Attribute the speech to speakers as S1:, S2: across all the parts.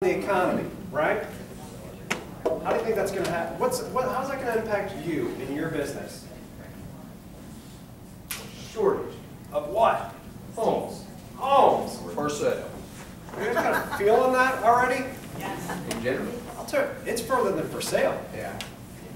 S1: the economy, right? How do you think that's going to happen? How's that going to impact you in your business? Shortage of what? Homes. Homes.
S2: For sale.
S1: You guys got a feel on that already?
S3: Yes.
S2: In general?
S1: I'll tell you, it's further than for sale.
S2: Yeah.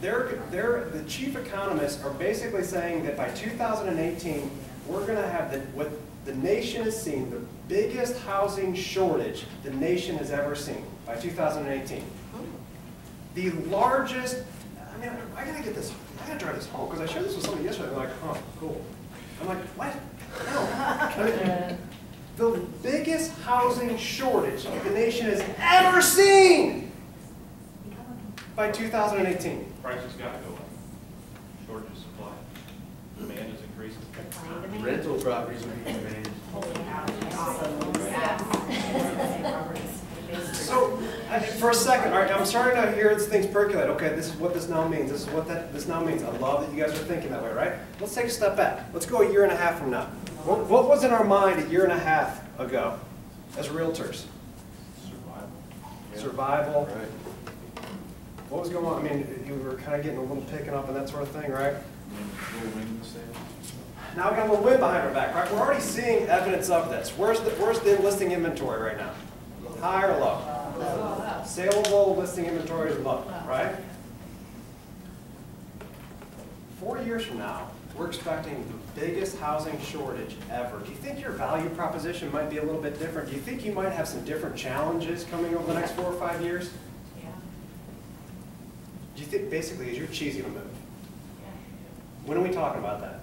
S1: The chief economists are basically saying that by 2018, we're going to have what the nation has seen, the biggest housing shortage the nation has ever seen by 2018. The largest, I mean, I gotta get this, I gotta drive this home, because I shared this with somebody yesterday, they're like, huh, cool. I'm like, what? No. I mean, the biggest housing shortage the nation has ever seen by 2018.
S4: Prices got to go up. Shortage of supply. Demand is increasing.
S2: Rental properties are being demanded.
S1: So, for a second, all right, I'm starting to hear these things percolate. Okay, this is what this now means. This is what this now means. I love that you guys are thinking that way, right? Let's take a step back. Let's go a year and a half from now. What was in our mind a year and a half ago as realtors?
S4: Survival.
S1: Survival.
S2: Right.
S1: What was going on? I mean, you were kind of getting a little picking up and that sort of thing, right?
S4: Little wind in the sail.
S1: Now we got a little wind behind our back, right? We're already seeing evidence of this. Where's the listing inventory right now? High or low?
S3: Low.
S1: Saleable listing inventory is low, right? 4 years from now, we're expecting the biggest housing shortage ever. Do you think your value proposition might be a little bit different? Do you think you might have some different challenges coming over the next 4 or 5 years?
S3: Yeah.
S1: Do you think basically is your cheese going to move? When are we talking about that?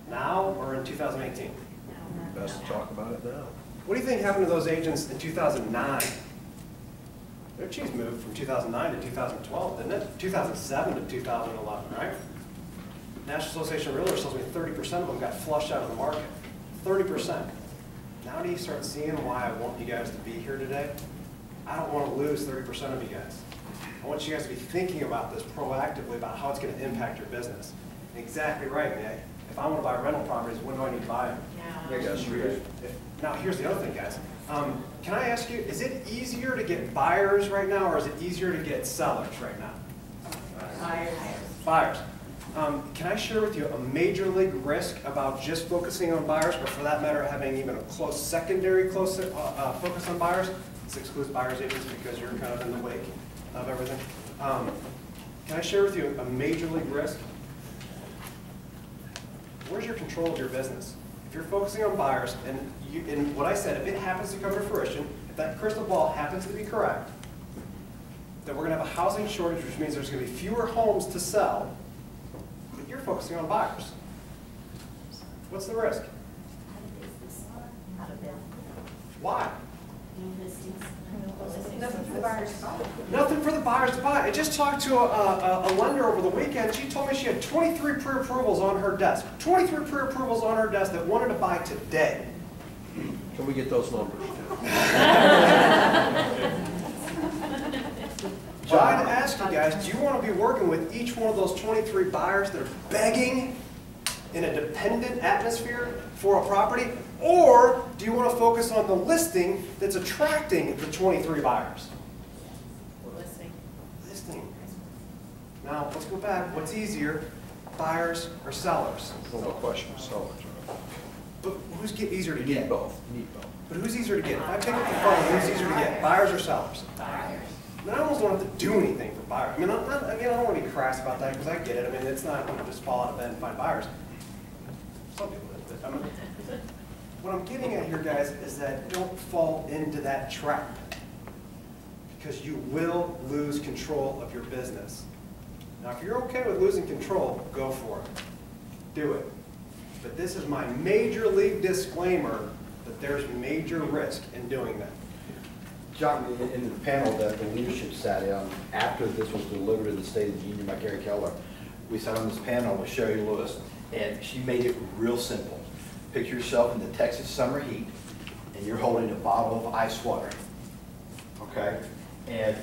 S1: Now or in 2018?
S2: Best to talk about it now.
S1: What do you think happened to those agents in 2009? Their cheese moved from 2009 to 2012, didn't it? 2007 to 2011, right? National Association of Realtors tells me 30% of them got flushed out of the market. 30%. Now do you start seeing why I want you guys to be here today? I don't want to lose 30% of you guys. I want you guys to be thinking about this proactively, about how it's going to impact your business. Exactly right, Nick. If I want to buy rental properties, when do I need to buy them?
S2: I got street.
S1: Now, here's the other thing, guys. Can I ask you, is it easier to get buyers right now, or is it easier to get sellers right now? Buyers. Can I share with you a major league risk about just focusing on buyers, or for that matter, having even a close secondary focus on buyers? This excludes buyers agents because you're kind of in the wake of everything. Can I share with you a major league risk? Where's your control of your business? If you're focusing on buyers, and what I said, if it happens to come to fruition, if that crystal ball happens to be correct, that we're going to have a housing shortage, which means there's going to be fewer homes to sell, but you're focusing on buyers. What's the risk? Why?
S3: Nothing for the buyers to buy.
S1: Nothing for the buyers to buy. I just talked to a lender over the weekend. She told me she had 23 pre-approvals on her desk. 23 pre-approvals on her desk that wanted to buy today.
S2: Can we get those numbers?
S1: So I'd ask you guys, do you want to be working with each one of those 23 buyers that are begging in a dependent atmosphere for a property? Or do you want to focus on the listing that's attracting the 23 buyers? Listing. Now, let's go back. What's easier, buyers or sellers?
S2: No question, sellers.
S1: But who's easier to
S2: You need
S1: get?
S2: both. You need both.
S1: But who's easier to get? If I pick up the phone, who's easier to get? Buyers or sellers?
S3: Buyers.
S1: I mean, I almost don't have to do anything for buyers. I mean, I don't want to be crass about that because I get it. I mean, it's not going to just fall out of bed and find buyers. Some people do, but I mean, what I'm getting at here, guys, is that don't fall into that trap because you will lose control of your business. Now, if you're okay with losing control, go for it. Do it. But this is my major league disclaimer that there's major risk in doing that.
S5: John, in the panel that the leadership sat in, after this was delivered to the State of the Union by Gary Keller, we sat on this panel with Sherry Lewis, and she made it real simple. Picture yourself in the Texas summer heat, and you're holding a bottle of ice water, okay? And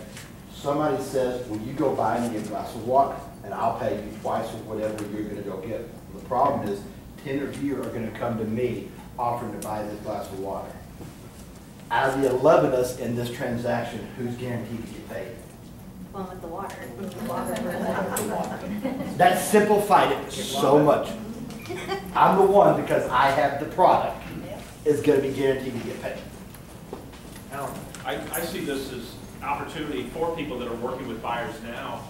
S5: somebody says, well, you go buy me a glass of water, and I'll pay you twice of whatever you're going to go get. The problem is, 10 of you are going to come to me offering to buy this glass of water. out of the 11 of us in this transaction, who's guaranteed to get paid?
S3: One with the water.
S5: That simplified it so much. I'm the one, because I have the product, is gonna be guaranteed to get paid.
S4: I see this as opportunity for people that are working with buyers now.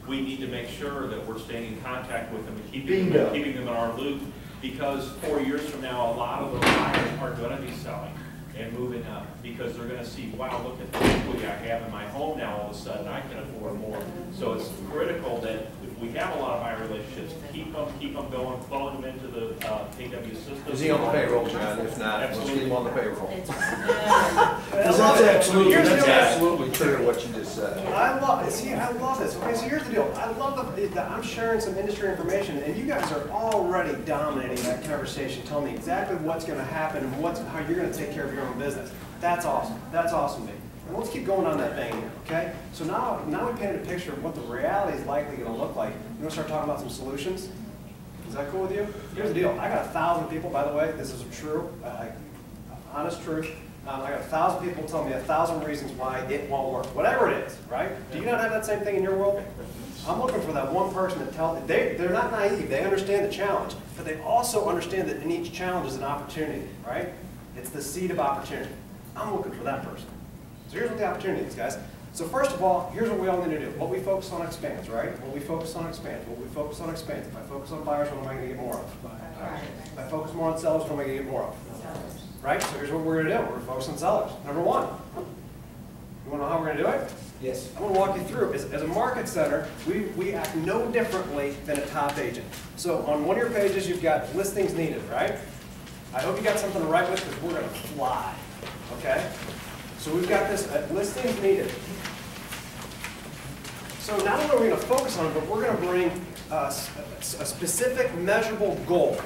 S4: We need to make sure that we're staying in contact with them and keeping them in our loop, because 4 years from now, a lot of those buyers are gonna be selling and moving up, because they're gonna see, wow, look at the equity I have in my home now, all of a sudden, I can afford more. So it's critical that if we have a lot of buyer relationships, keep them going, plug them into the KW system.
S2: Is he on the payroll, John? If not, let's keep him on the payroll.
S1: That's
S2: Absolutely true what you just said.
S1: I love it. See, I love this. Okay, so here's the deal. I love that I'm sharing some industry information, and you guys are already dominating that conversation, telling me exactly what's going to happen and how you're going to take care of your own business. That's awesome. That's awesome, Nick. And let's keep going on that vein here, okay? So now we painted a picture of what the reality is likely going to look like. You want to start talking about some solutions? Is that cool with you? Here's the deal. I got 1,000 people, by the way. This is true, honest truth. I got 1,000 people telling me 1,000 reasons why it won't work. Whatever it is, right? Do you not have that same thing in your world? I'm looking for that one person that tells, they're not naive. They understand the challenge, but they also understand that in each challenge is an opportunity, right? It's the seed of opportunity. I'm looking for that person. So here's what the opportunity is, guys. So first of all, here's what we all need to do. What we focus on expands, right? What we focus on expands. What we focus on expands. If I focus on buyers, what am I going to get more of? If I focus more on sellers, what am I going to get more of? Right? So here's what we're going to do. We're going to focus on sellers. Number one. You want to know how we're going to do it?
S5: Yes.
S1: I'm going to walk you through. As a market center, we act no differently than a top agent. So on one of your pages, you've got listings needed, right? I hope you got something to write with, because we're going to fly. Okay? So we've got this listings needed. So not only are we going to focus on it, but we're going to bring a specific measurable goal.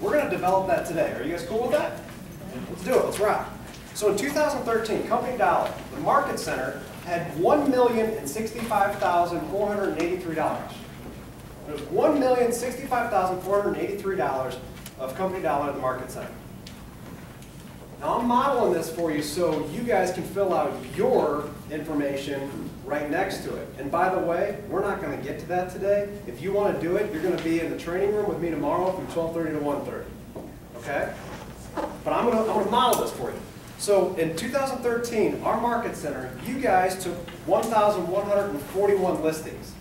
S1: We're going to develop that today. Are you guys cool with that? Let's do it. Let's rock. So in 2013, Company Dollar, the Market Center, had $1,065,483. There's $1,065,483 of Company Dollar at the Market Center. Now I'm modeling this for you so you guys can fill out your information right next to it. And by the way, we're not going to get to that today. If you want to do it, you're going to be in the training room with me tomorrow from 12:30 to 1:30. Okay? But I'm going to model this for you. So in 2013, our Market Center, you guys took 1,141 listings.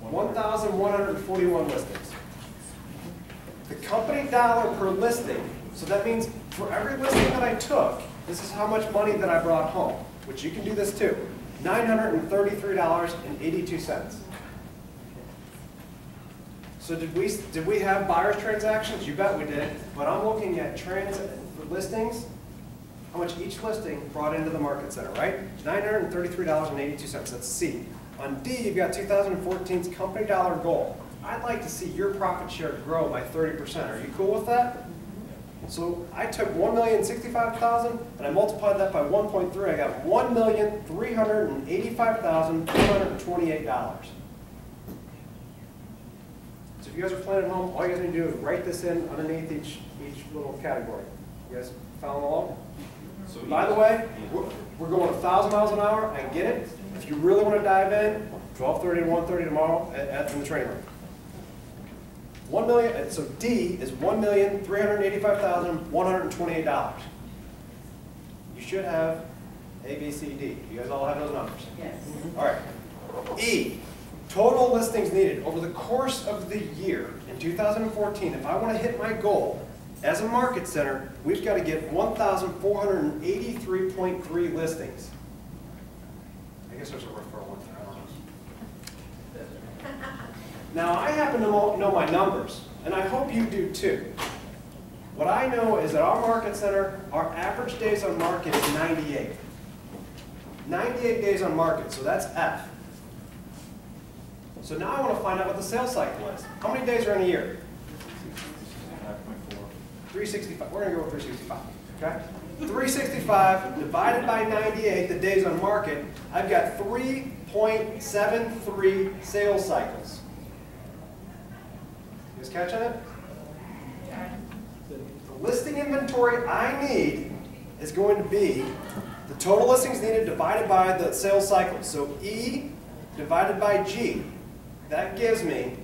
S1: 1,141 listings. The Company Dollar per listing, so that means for every listing that I took, this is how much money that I brought home, which you can do this too, $933.82. So did we have buyer's transactions? You bet we did. But I'm looking at listings, how much each listing brought into the Market Center, right? $933.82, that's C. On D, you've got 2014's Company Dollar goal. I'd like to see your profit share grow by 30%. Are you cool with that? So I took $1,065,000 and I multiplied that by 1.3. I got $1,385,228. So if you guys are playing at home, all you guys need to do is write this in underneath each little category. You guys following along? So by the way, we're going 1,000 miles an hour. I get it. If you really want to dive in, 12:30 to 1:30 tomorrow in the training room. 1 million. So D is $1,385,128. You should have A, B, C, D. You guys all have those numbers?
S3: Yes.
S1: All right. E, total listings needed over the course of the year in 2014. If I want to hit my goal as a Market Center, we've got to get 1,483.3 listings. I guess there's a referral in there. I don't know. Now, I happen to know my numbers, and I hope you do too. What I know is that our Market Center, our average days on market is 98. 98 days on market, so that's F. So now I want to find out what the sales cycle is. How many days are in a year? 365. We're going to go with 365. Okay? 365 divided by 98, the days on market, I've got 3.73 sales cycles. You guys catching it? The listing inventory I need is going to be the total listings needed divided by the sales cycle. So E divided by G. That gives me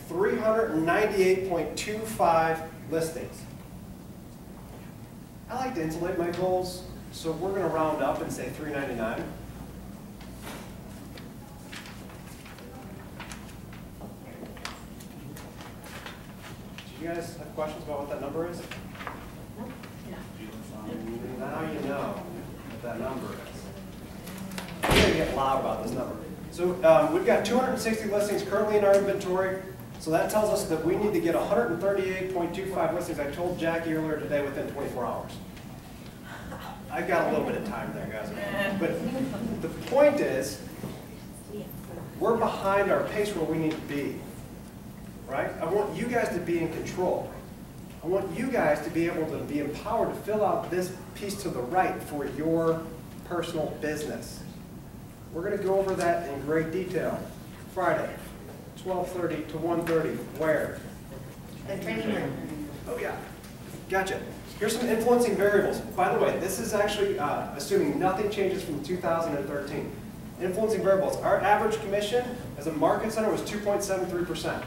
S1: 398.25 listings. I like to insulate my goals, so we're going to round up and say 399. Do you guys have questions about what that number is? Now you know what that number is. I'm going to get loud about this number. So we've got 260 listings currently in our inventory. So that tells us that we need to get 138.25 listings. I told Jackie earlier today within 24 hours. I got a little bit of time there, guys. But the point is, we're behind our pace where we need to be. Right? I want you guys to be in control. I want you guys to be able to be empowered to fill out this piece to the right for your personal business. We're going to go over that in great detail. Friday, 12:30 to 1:30. Where?
S3: The training room.
S1: Oh yeah. Gotcha. Here's some influencing variables. By the way, this is actually assuming nothing changes from 2013. Influencing variables. Our average commission as a market center was 2.73%.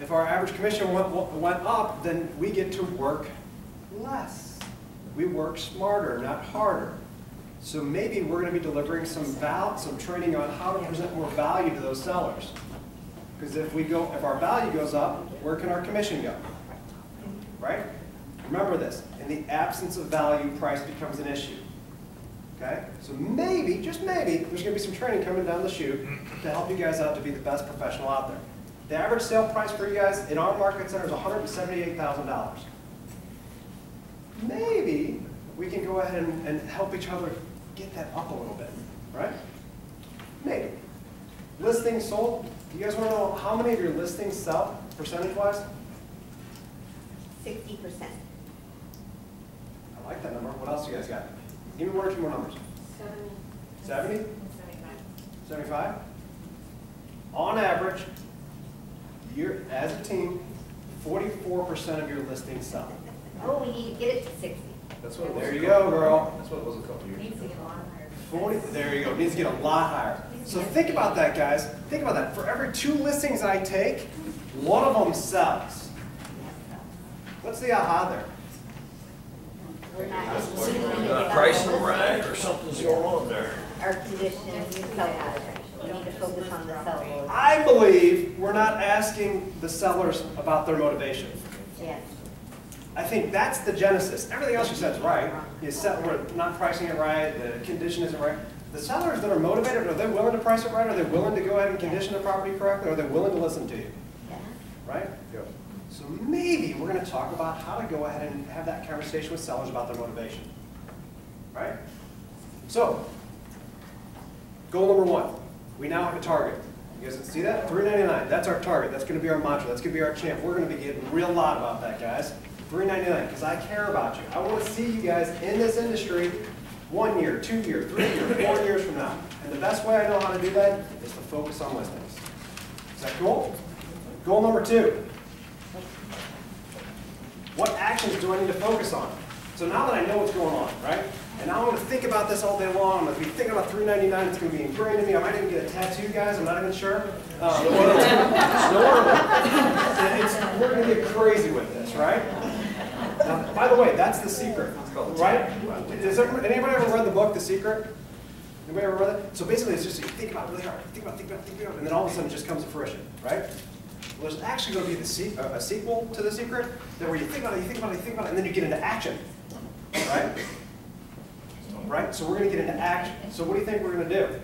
S1: If our average commission went up, then we get to work less. We work smarter, not harder. So maybe we're going to be delivering some training on how to present more value to those sellers. Because if our value goes up, where can our commission go? Right? Remember this, in the absence of value, price becomes an issue. Okay? So maybe, just maybe, there's going to be some training coming down the chute to help you guys out to be the best professional out there. The average sale price for you guys in our market center is $178,000. Maybe we can go ahead and help each other get that up a little bit, right? Maybe. Listings sold. You guys want to know how many of your listings sell, percentage-wise?
S3: 60%.
S1: I like that number. What else you guys got? Give me one or two more numbers. 70? 70? 75? On average, as a team, 44% of your listings sell.
S3: Oh, we need to get it to 60.
S2: That's what it was.
S1: There you go, girl.
S2: That's what it was a couple years
S3: Needs to
S2: ago.
S3: get a lot higher.
S1: 40, there you go. It needs to get a lot higher. So think about that, guys. Think about that. For every 2 listings I take, one of them sells. What's the aha there?
S3: We're not
S2: Not pricing right or something's going on there.
S3: our conditions, sellers. We need to focus on the sellers.
S1: I believe we're not asking the sellers about their motivation.
S3: Yes.
S1: I think that's the genesis. Everything else you said is right. We're not pricing it right, the condition isn't right. The sellers that are motivated, are they willing to price it right? Are they willing to go ahead and condition the property correctly? Are they willing to listen to you?
S3: Yeah.
S1: Right?
S2: Yep.
S1: So maybe we're going to talk about how to go ahead and have that conversation with sellers about their motivation. Right? So, goal number 1. We now have a target. You guys can see that? $399. That's our target. That's going to be our mantra. That's going to be our chant. We're going to be getting real loud about that, guys. $399, because I care about you. I want to see you guys in this industry 1 year, 2 years, 3 years, 4 years from now. And the best way I know how to do that is to focus on listings. Is that cool? Goal number 2. What actions do I need to focus on? So now that I know what's going on, right? And now I'm going to think about this all day long. I'm going to be thinking about $399. It's going to be ingrained in me. I might even get a tattoo, guys. I'm not even sure. We're going to get crazy with this, right? Now, by the way, that's the secret, right? Anybody ever read the book, The Secret? Anybody ever read it? So basically, it's just you think about it really hard, think about it, and then all of a sudden it just comes to fruition, right? Well, there's actually going to be a sequel to The Secret, that where you think about it, and then you get into action, right? Right? So we're going to get into action. So what do you think we're going to do?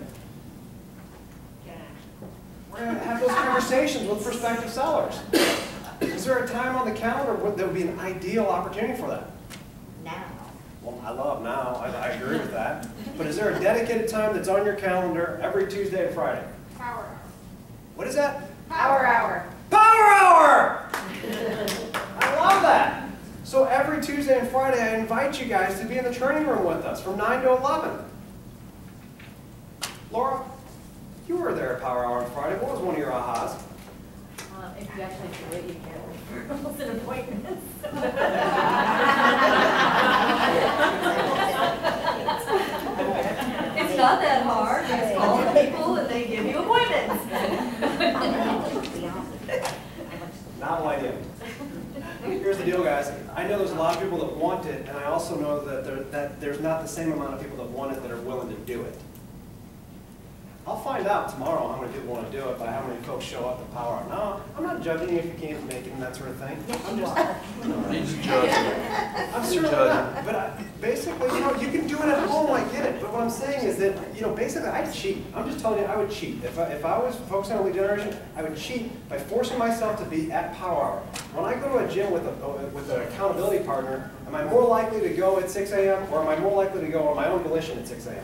S1: We're going to have those conversations with prospective sellers. Is there a time on the calendar that would be an ideal opportunity for that?
S3: Now.
S1: Well, I love now. I agree with that. But is there a dedicated time that's on your calendar every Tuesday and Friday?
S6: Power hour.
S1: What is that?
S6: Power hour.
S1: Power hour! I love that. So every Tuesday and Friday, I invite you guys to be in the training room with us from 9 to 11. Laura, you were there at Power Hour on Friday. What was one of your ahas?
S6: If you actually do it, you can. It's an appointment.
S7: It's not that hard, you just call the people and they give you appointments.
S1: Novel idea. Here's the deal, guys. I know there's a lot of people that want it, and I also know that there's not the same amount of people that want it that are willing to do it. I'll find out tomorrow how many people want to do it by how many folks show up to Power Hour. No, I'm not judging you if you can't make it and that sort of thing. I'm just,
S2: He's judging.
S1: I'm certainly not. But basically, you can do it at home, I get it. But what I'm saying is that, basically I'd cheat. I'm just telling you, I would cheat. If I was focusing on lead generation, I would cheat by forcing myself to be at Power Hour. When I go to a gym with an accountability partner, am I more likely to go at 6 a.m. or am I more likely to go on my own volition at 6 a.m.?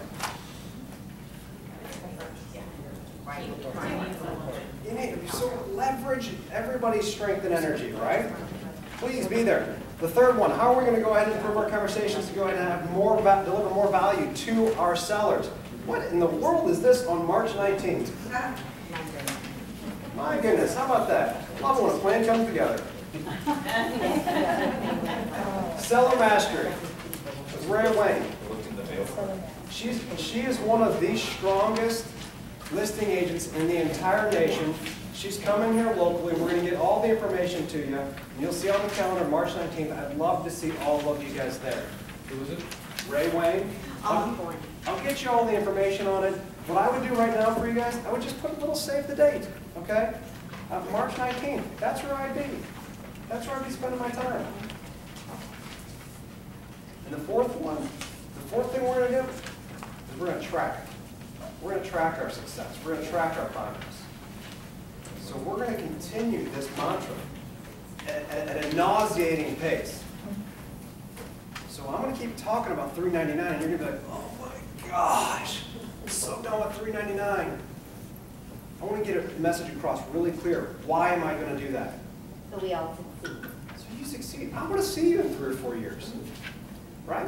S1: So leverage everybody's strength and energy, right? Please be there. The third one, how are we going to go ahead and improve our conversations to go ahead and have deliver more value to our sellers? What in the world is this on March 19th? My goodness, how about that? Love when a plan comes together. Seller Mastery with Ray Wayne. She is one of the strongest listing agents in the entire nation. She's coming here locally. We're going to get all the information to you. And you'll see on the calendar March 19th. I'd love to see all of you guys there.
S2: Who is it?
S1: Ray Wayne. I'll get you all the information on it. What I would do right now for you guys, I would just put a little save the date, okay? March 19th. That's where I'd be. That's where I'd be spending my time. And the fourth thing we're going to do is we're going to track. We're going to track our success. We're going to track our progress. So we're going to continue this mantra at a nauseating pace. So I'm going to keep talking about $3.99, and you're going to be like, oh my gosh, I'm so done with $3.99. I want to get a message across really clear. Why am I going to do that?
S3: So we all succeed.
S1: So you succeed. I want to see you in 3 or 4 years, right?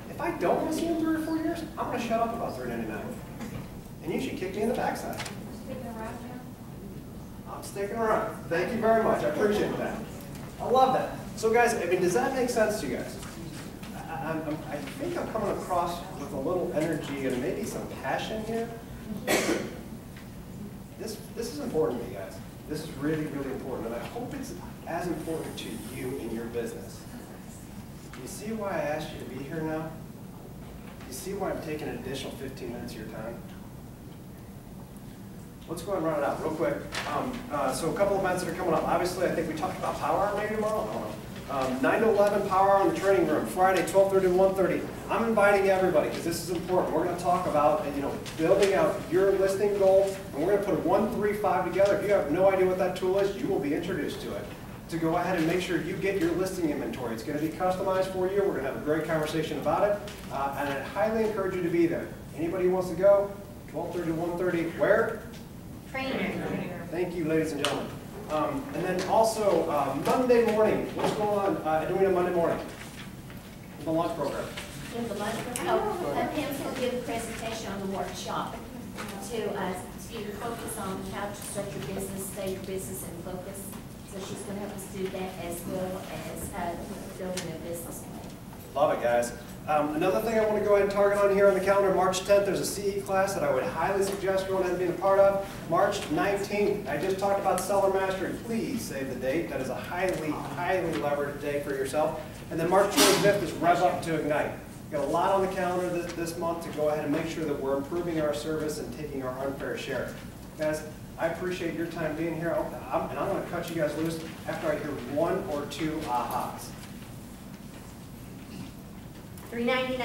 S1: If I don't want to see you in 3 or 4 years, I'm going to shut up about $3.99. And you should kick me in the backside. I'm sticking around. Thank you very much. I appreciate that. I love that. So guys, does that make sense to you guys? I think I'm coming across with a little energy and maybe some passion here. This is important to me, guys. This is really, really important. And I hope it's as important to you in your business. You see why I asked you to be here now? You see why I'm taking an additional 15 minutes of your time? Let's go ahead and run it out real quick. So a couple of events that are coming up. Obviously, I think we talked about Power Hour maybe tomorrow. I don't know. 9 to 11 Power Hour in the training room. Friday, 12:30 to 1:30. I'm inviting everybody because this is important. We're going to talk about building out your listing goals, and we're going to put a 1-3-5 together. If you have no idea what that tool is, you will be introduced to it. To go ahead and make sure you get your listing inventory. It's going to be customized for you. We're going to have a great conversation about it, and I highly encourage you to be there. Anybody who wants to go, 12:30 to 1:30. Where?
S3: Training.
S1: Thank you, ladies and gentlemen. And then also, Monday morning, what's going on? Do we have Monday morning? The lunch program.
S8: In the lunch program, Pam's going to give a presentation on the workshop to focus on how to start your business, stay your business, and focus. So she's going to help us do that as well as building a business plan.
S1: Love it, guys. Another thing I want to go ahead and target on here on the calendar, March 10th, there's a CE class that I would highly suggest going ahead and being a part of. March 19th, I just talked about Seller Mastery. Please save the date. That is a highly, highly leveraged day for yourself. And then March 25th is Rev Up to Ignite. We've got a lot on the calendar this month to go ahead and make sure that we're improving our service and taking our unfair share. Guys, I appreciate your time being here, and I'm going to cut you guys loose after I hear 1 or 2 ahas.
S3: $3.99.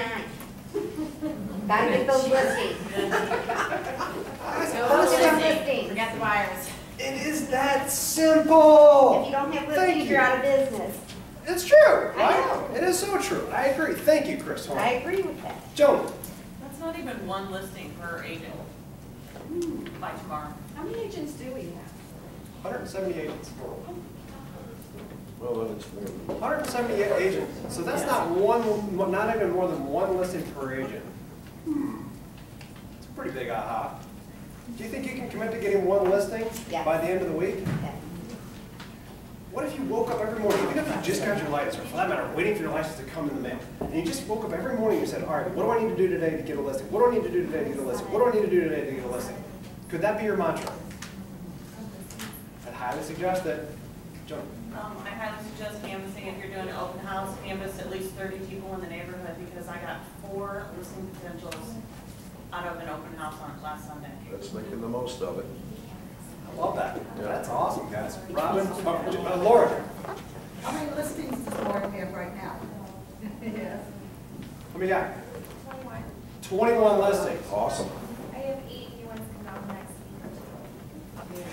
S3: Gotta get those listings. Those are listings.
S6: Forgot the buyers.
S1: It is that simple.
S3: If you don't have
S1: Thank
S3: listings,
S1: you.
S3: you're out of business.
S1: It's true,
S3: I
S1: right?
S3: know.
S1: It is so true. I agree. Thank you, Chris.
S3: I agree with that.
S1: Joan.
S9: That's not even one listing per agent by tomorrow.
S6: How many agents do we have?
S1: 170 agents.
S2: Well, then it's more.
S1: 178 agents. So that's not even more than 1 listing per agent. It's a pretty big aha. Do you think you can commit to getting 1 listing
S3: Yes.
S1: by the end of the week?
S3: Okay.
S1: What if you woke up every morning, even if you just got your license, or for that matter, waiting for your license to come in the mail, and you just woke up every morning and you said, all right, what do I need to do today to get a listing? What do I need to do today to get a listing? What do I need to do today to get a listing? Could that be your mantra? I'd highly suggest it. John.
S9: I highly suggest canvassing. If you're doing an open house, canvass at least 30 people in the neighborhood, because I got 4 listing potentials out of an open house on last Sunday.
S2: That's making the most of it.
S1: I love that. That's awesome, guys. Robin, Laura,
S6: How many listings does Lauren have right now?
S1: what do you got? 21 listings.
S2: Awesome.
S8: I have 8 new ones coming out next week.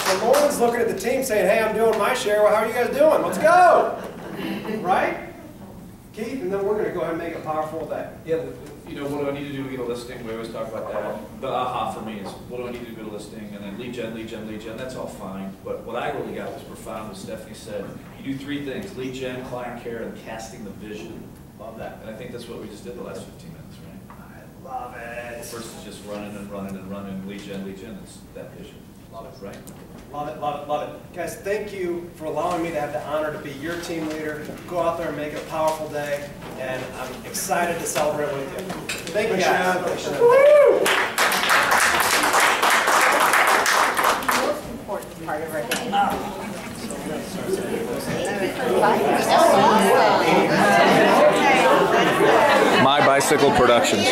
S1: So Lauren's looking at the team saying, hey, I'm doing my share. Well, how are you guys doing? Let's go. Right? Keith, and then we're going to go ahead and make it a powerful day.
S10: Yeah, you know, what do I need to do to get a listing? We always talk about that. The aha for me is, what do I need to do to get a listing? And then lead gen, that's all fine. But what I really got was profound, as Stephanie said, you do 3 things: lead gen, client care, and casting the vision.
S1: Love that.
S10: And I think that's what we just did the last 15 minutes, right?
S1: I love it.
S10: First is just running and running and running, lead gen, it's that vision. Love it, right?
S1: Love it, love it, love it. Guys, thank you for allowing me to have the honor to be your team leader. Go out there and make it a powerful day, and I'm excited to celebrate with you. Thank you, guys. Woo!
S3: Most important part of our day.
S10: My Bicycle Productions.